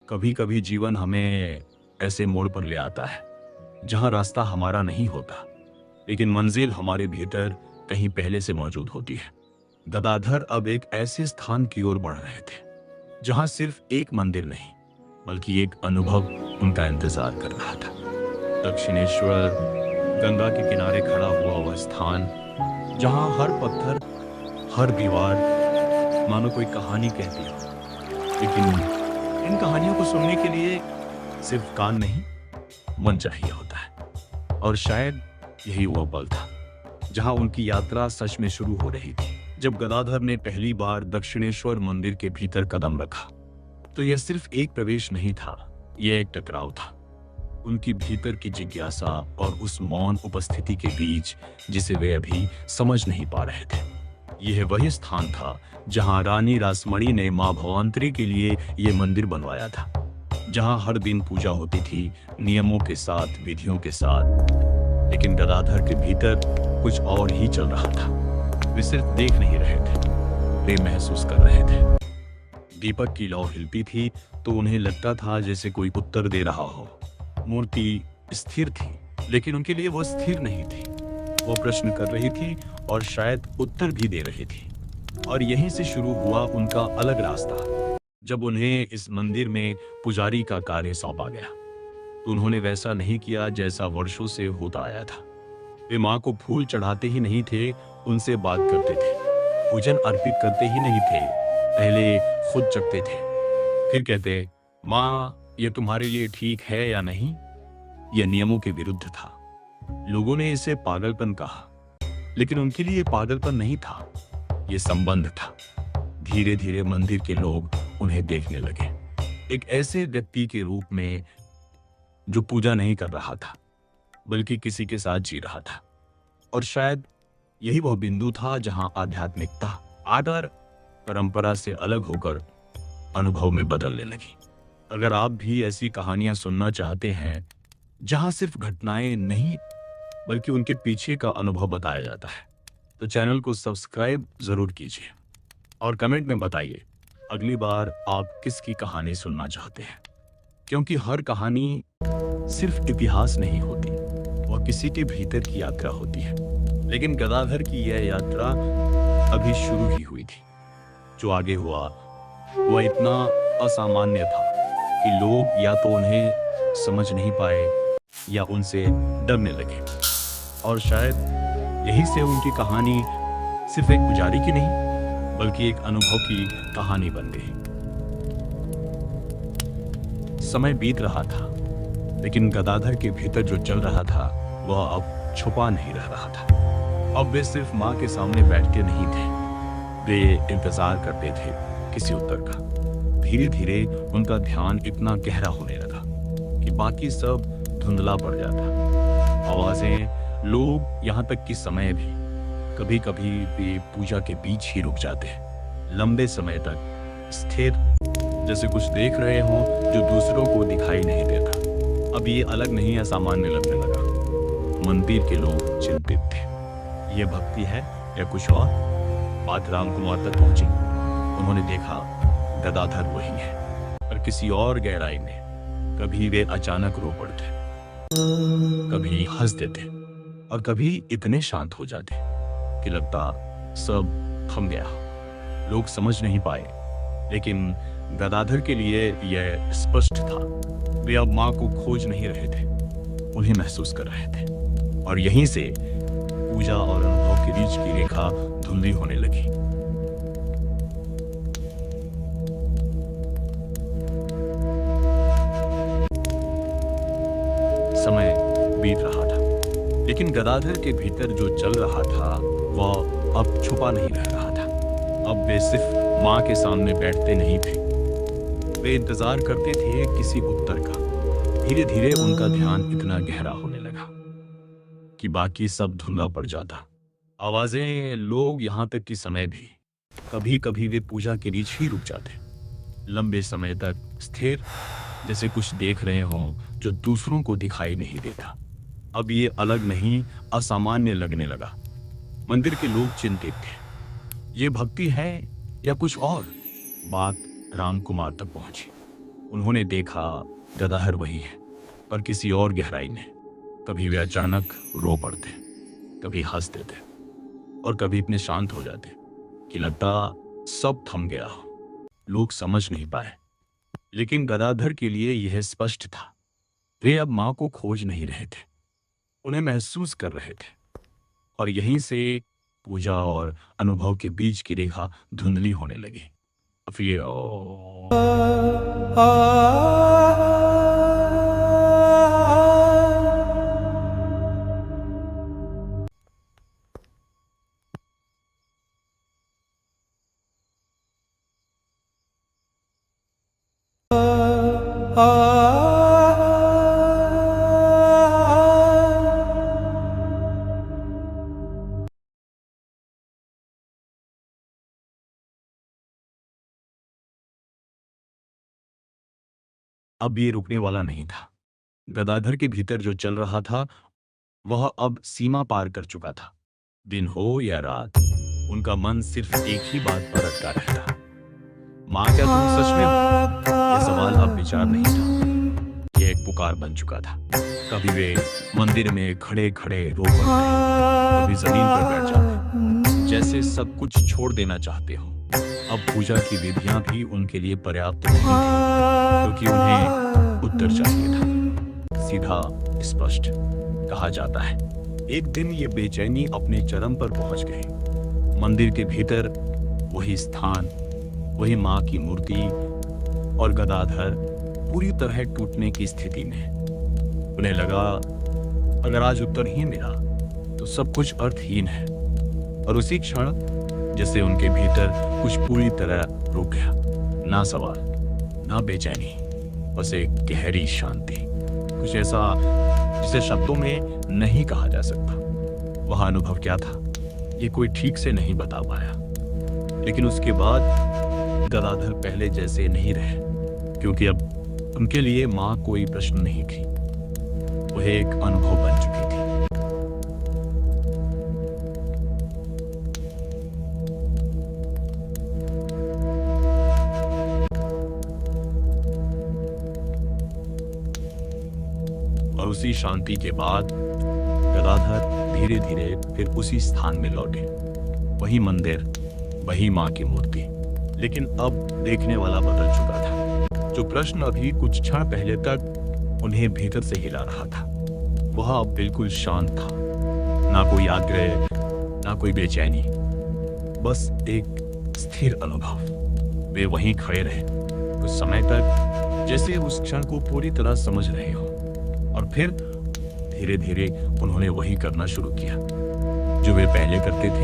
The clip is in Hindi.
कभी कभी जीवन हमें ऐसे मोड़ पर ले आता है जहां रास्ता हमारा नहीं होता, लेकिन मंजिल हमारे भीतर कहीं पहले से मौजूद होती है। गदाधर अब एक ऐसे स्थान की ओर बढ़ रहे थे जहां सिर्फ एक मंदिर नहीं बल्कि एक अनुभव उनका इंतजार कर रहा था। दक्षिणेश्वर, गंगा के किनारे खड़ा हुआ वह स्थान जहां हर पत्थर, हर दीवार मानो कोई कहानी कहती हो। लेकिन इन कहानियों को सुनने के लिए सिर्फ कान नहीं, मन चाहिए होता है। और शायद यही वो पल था जहां उनकी यात्रा सच में शुरू हो रही थी। जब गदाधर ने पहली बार दक्षिणेश्वर मंदिर के भीतर कदम रखा तो यह सिर्फ एक प्रवेश नहीं था, यह एक टकराव था। उनकी भीतर की जिज्ञासा और उस मौन उपस्थिति के बीच जिसे वे अभी समझ नहीं पा रहे थे। यह वही स्थान था जहां रानी रासमणी ने मां भवंतरी के लिए यह मंदिर बनवाया था, जहां हर दिन पूजा होती थी, नियमों के साथ, विधियों के साथ। लेकिन गदाधर के भीतर कुछ और ही चल रहा था। वे सिर्फ देख नहीं रहे थे, वे महसूस कर रहे थे। दीपक की लौ हिलती थी तो उन्हें लगता था जैसे कोई उत्तर दे रहा हो। मूर्ति स्थिर थी, लेकिन उनके लिए वो स्थिर नहीं थी। वो प्रश्न कर रही थी और शायद उत्तर भी दे रही थी। और यहीं से शुरू हुआ उनका अलग रास्ता। जब उन्हें इस मंदिर में पुजारी का कार्य सौंपा गया तो उन्होंने वैसा नहीं किया जैसा वर्षों से होता आया था। वे मां को फूल चढ़ाते ही नहीं थे, उनसे बात करते थे, पूजन अर्पित करते ही नहीं थे, पहले खुद जगते थे, फिर कहते, मां ये तुम्हारे लिए ठीक है या नहीं। यह नियमों के विरुद्ध था। लोगों ने इसे पागलपन कहा, लेकिन उनके लिए पागलपन नहीं था, यह संबंध था। धीरे धीरे मंदिर के लोग उन्हें देखने लगे, एक ऐसे व्यक्ति के रूप में जो पूजा नहीं कर रहा था बल्कि किसी के साथ जी रहा था। और शायद यही वह बिंदु था जहां आध्यात्मिकता, आदर, परंपरा से अलग होकर अनुभव में बदलने लगी। अगर आप भी ऐसी कहानियां सुनना चाहते हैं जहां सिर्फ घटनाएं नहीं बल्कि उनके पीछे का अनुभव बताया जाता है, तो चैनल को सब्सक्राइब जरूर कीजिए और कमेंट में बताइए अगली बार आप किसकी कहानी सुनना चाहते हैं। क्योंकि हर कहानी सिर्फ इतिहास नहीं होती, वह किसी के भीतर की यात्रा होती है। लेकिन गदाधर की यह यात्रा अभी शुरू ही हुई थी। जो आगे हुआ वह इतना असामान्य था कि लोग या तो उन्हें समझ नहीं पाए या उनसे डरने लगे। और शायद यही से उनकी कहानी सिर्फ एक पुजारी की नहीं बल्कि एक अनुभव की कहानी बन गई। समय बीत रहा था, लेकिन गदाधर के भीतर जो चल रहा था वह अब छुपा नहीं रह रहा था। अब वे सिर्फ मां के सामने बैठते नहीं थे, वे इंतजार करते थे किसी उत्तर का। धीरे धीरे उनका ध्यान इतना गहरा होने लगा कि बाकी सब धुंधला पड़ जाता। आवाजें, लोग, यहाँ तक कि समय भी। कभी कभी वे पूजा के बीच ही रुक जाते हैं, लंबे समय तक स्थिर, जैसे कुछ देख रहे हों जो दूसरों को दिखाई नहीं देता। अब ये अलग नहीं, असामान्य लगने लगा। मंदिर के लोग चिंतित थे, ये भक्ति है या कुछ और। बात रामकुमार तक पहुंची। उन्होंने देखा गदाधर वही है, पर किसी और गहराई में। कभी वे अचानक रो पड़ते, कभी हंस देते और कभी इतने शांत हो जाते कि लगता सब थम गया। लोग समझ नहीं पाए, लेकिन गदाधर के लिए यह स्पष्ट था। वे अब मां को खोज नहीं रहे थे, उन्हें महसूस कर रहे थे। और यहीं से पूजा और अनुभव के बीच की रेखा धुंधली होने लगी। समय बीत रहा था, लेकिन गदाधर के भीतर जो चल रहा था वह अब छुपा नहीं रह रहा था। अब वे सिर्फ मां के सामने बैठते नहीं थे, वे इंतजार करते थे किसी उत्तर का। धीरे धीरे उनका ध्यान इतना गहरा होने लगा कि बाकी सब धुंधला पड़ जाता। आवाजें, लोग, यहाँ तक कि समय भी। कभी कभी वे पूजा के बीच ही रुक जाते, लंबे समय तक स्थिर, जैसे कुछ देख रहे हों जो दूसरों को दिखाई नहीं देता। अब ये अलग नहीं, असामान्य लगने लगा। मंदिर के लोग चिंतित थे, ये भक्ति है या कुछ और। बात रामकुमार तक पहुंची। उन्होंने देखा गदाधर वही है, पर किसी और गहराई में। कभी वे अचानक रो पड़ते, कभी हंस देते और कभी इतने शांत हो जाते कि लगता सब थम गया हो। लोग समझ नहीं पाए, लेकिन गदाधर के लिए यह स्पष्ट था, वे अब मां को खोज नहीं रहे थे, उन्हें महसूस कर रहे थे। और यहीं से पूजा और अनुभव के बीच की रेखा धुंधली होने लगी। फिर अब ये रुकने वाला नहीं था। गदाधर के भीतर जो चल रहा था वह अब सीमा पार कर चुका था। दिन हो या रात, उनका मन सिर्फ एक ही बात पर अटका रहता, माँ क्या तुम सच में हो? यह सवाल अब विचार नहीं था, यह एक पुकार बन चुका था। कभी वे मंदिर में खड़े खड़े रो पड़ते, कभी जमीन पर बैठ जाते, जैसे सब कुछ छोड़ देना चाहते हो। अब पूजा की विधियां भी उनके लिए पर्याप्त नहीं थी, क्योंकि उन्हें उत्तर चाहिए था, सीधा स्पष्ट। कहा जाता है एक दिन ये बेचैनी अपने चरम पर पहुंच गई। मंदिर के भीतर वही स्थान, वही मां की मूर्ति, और गदाधर पूरी तरह टूटने की स्थिति में। उन्हें लगा अगर आज उत्तर ही मिला तो सब कुछ अर्थहीन है। और उसी क्षण जैसे उनके भीतर कुछ पूरी तरह रुक गया। ना सवाल, ना बेचैनी, बस एक गहरी शांति, कुछ ऐसा जिसे शब्दों में नहीं कहा जा सकता। वह अनुभव क्या था ये कोई ठीक से नहीं बता पाया, लेकिन उसके बाद गदाधर पहले जैसे नहीं रहे, क्योंकि अब उनके लिए मां कोई प्रश्न नहीं थी, वह एक अनुभव बन चुकी थी। और उसी शांति के बाद गदाधर धीरे धीरे फिर उसी स्थान में लौटे। वही मंदिर, वही मां की मूर्ति, लेकिन अब देखने वाला बदल चुका था। जो प्रश्न अभी कुछ क्षण पहले तक उन्हें भीतर से हिला रहा था, वह अब बिल्कुल शांत था। ना कोई आग्रह, ना कोई बेचैनी, बस एक स्थिर अनुभव। वे वहीं खड़े रहे कुछ समय तक, जैसे उस क्षण को पूरी तरह समझ रहे हो। और फिर धीरे धीरे उन्होंने वही करना शुरू किया जो वे पहले करते थे।